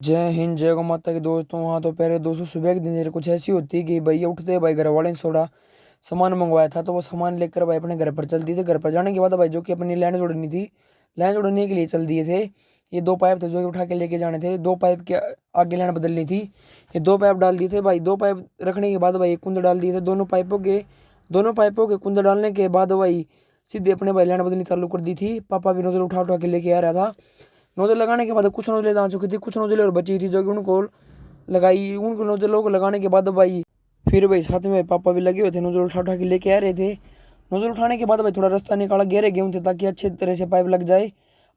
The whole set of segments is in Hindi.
जय हिंद जय गौ माता के दोस्तों। हाँ तो पहले दोस्तों सुबह की दिनचर्या कुछ ऐसी होती है कि भाई उठते भाई घर वाले ने थोड़ा सामान मंगवाया था तो वो सामान लेकर भाई अपने घर पर चल दिए थे। घर पर जाने के बाद भाई जो कि अपनी लैंड जोड़नी थी, लैंड जोड़ने के लिए चल दिए थे। ये दो पाइप थे जो कि उठा के लेके जाने थे। दो पाइप के आगे लैंड बदलनी थी। ये दो पाइप डाल दिए थे भाई। दो पाइप रखने के बाद भाई एक कुंद डाल दिए थे दोनों पाइपों के कुंद डालने के बाद भाई सीधे अपने भाई लैंड बदलनी चालू कर दी थी। पापा भी नोजल उठा उठा के लेके आ रहा था। नोजल लगाने के बाद कुछ नोजलें आ चुकी थी, कुछ नोजलें और बची थी जो कि उनको नोजलों को लगाने के बाद भाई फिर भाई साथ में पापा भी लगे हुए थे, नोजल उठा उठा के लेके आ रहे थे। नोजल उठाने के बाद भाई थोड़ा रास्ता निकाला, गहरे गेहूँ थे ताकि अच्छे तरह से पाइप लग जाए।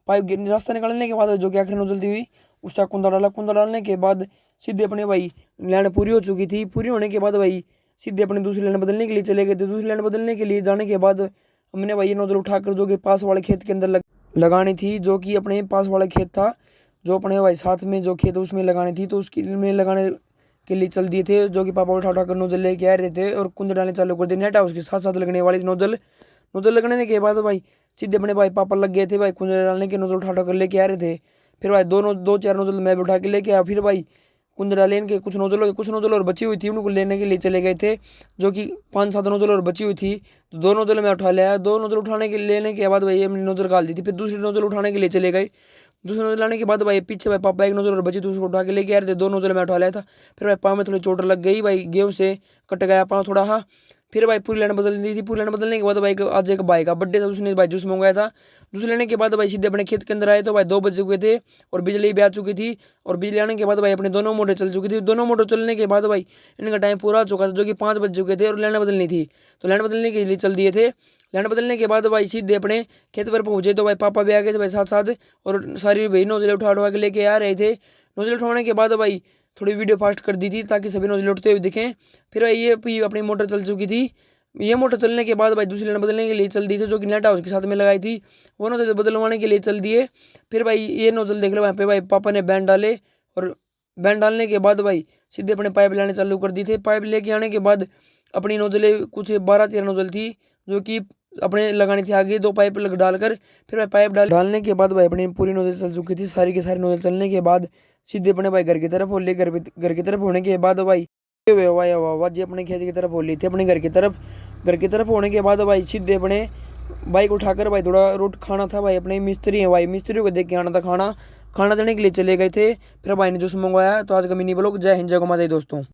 रास्ता निकालने के बाद जो कि आखिरी नोजल दी हुई उसका कुंदा डाला। कुंदा डालने के बाद सीधे अपने भाई लैंड पूरी हो चुकी थी। पूरी होने के बाद भाई सीधे अपने दूसरी लैंड बदलने के लिए चले गए थे। दूसरी लैंड बदलने के लिए जाने के बाद हमने भाई ये नोजल उठाकर जो कि पास वाले खेत के अंदर लगानी थी, जो कि अपने पास वाला खेत था, जो अपने भाई साथ में जो खेत उसमें लगानी थी तो उसकी में लगाने के लिए चल दिए थे। जो कि पापा उठा उठा कर नोजल लेके आ रहे थे और कुंद डालने चालू कर दिए। नेट हाउस के साथ साथ लगने वाली नोजल नोजल लगने के बाद भाई सीधे अपने भाई पापा लग गए थे भाई कुंद डालने के। नोजल उठा उठा कर लेके आ रहे थे। फिर भाई दो चार नोजल मैं भी उठा के लेके आया। फिर भाई कुंद डाले इनके कुछ नोजल और बची हुई थी उनको लेने के लिए चले गए थे, जो कि 5-7 नोजल और बची हुई थी। तो दो नोजल मैं उठा लिया। दो नोजल उठाने के लेने के बाद भाई हमने नोजल डाल दी थी। फिर दूसरी नोजल उठाने के लिए चले गए। दूसरी नोजल लाने के बाद भाई पीछे भाई पापा एक नोजल और बची थी उसको उठा के लेके आ रहे थे। दो नोजल मैं उठा लिया था। फिर भाई पाँव में थोड़ी चोट लग गई भाई, गेहूँ से कट गया पाँव थोड़ा। हाँ फिर भाई पूरी लाइन बदल दी थी। पूरी लाइन बदलने के बाद भाई आज एक भाई का बर्थडे था, उसने भाई जूस मंगवाया था। जूस लेने के बाद भाई सीधे अपने खेत के अंदर आए तो भाई 2 बज चुके थे और बिजली भी आ चुकी थी। और बिजली आने के बाद भाई अपने दोनों मोटर चल चुकी थी। दोनों मोटर चलने के बाद भाई इनका टाइम पूरा हो चुका था, जो कि 5 बज चुके थे और लैंड बदलनी थी। तो लैंड बदलने के लिए चल दिए थे। लैंड बदलने के बाद भाई सीधे अपने खेत पर पहुंचे तो भाई पापा भी आ गए थे भाई साथ साथ, और सारी भाई नोजल उठा उठा के लेके आ रहे थे। नोजल उठाने के बाद भाई थोड़ी वीडियो फास्ट कर दी थी ताकि सभी नोजल उठते हुए दिखें। फिर भाई ये भी अपनी मोटर चल चुकी थी। ये मोटर चलने के बाद भाई दूसरी लाइन बदलने के लिए चल दी थी, जो कि नेट हाउस के साथ में लगाई थी। वो नोजल बदलवाने के लिए चल दिए। फिर भाई ये नोजल देख लो वहाँ पे भाई पापा ने बैंड डाले, और बैंड डालने के बाद भाई सीधे अपने पाइप लाने चालू कर दी थे। पाइप लेके आने के बाद अपनी नोजलें कुछ 12-13 नोजल थी जो कि अपने लगानी थी आगे। दो पाइप लग डालकर फिर भाई पाइप डालने के बाद भाई अपनी पूरी नोजल चल चुकी थी। सारी की सारी नोजल चलने के बाद सीधे अपने भाई घर की तरफ हो ले। घर की तरफ होने के बाद भाई वाह जी अपने खेत की तरफ हो ली थी। अपने घर की तरफ होने के बाद भाई सीधे अपने बाइक उठाकर भाई थोड़ा रोट खाना था भाई। अपने मिस्त्री है भाई, मिस्त्री को देख के आना था खाना खाना देने के लिए चले गए थे। फिर भाई ने जूस मंगवाया। तो आज का मिनी ब्लॉग। जय हिंद जय गौ माता दी दोस्तों।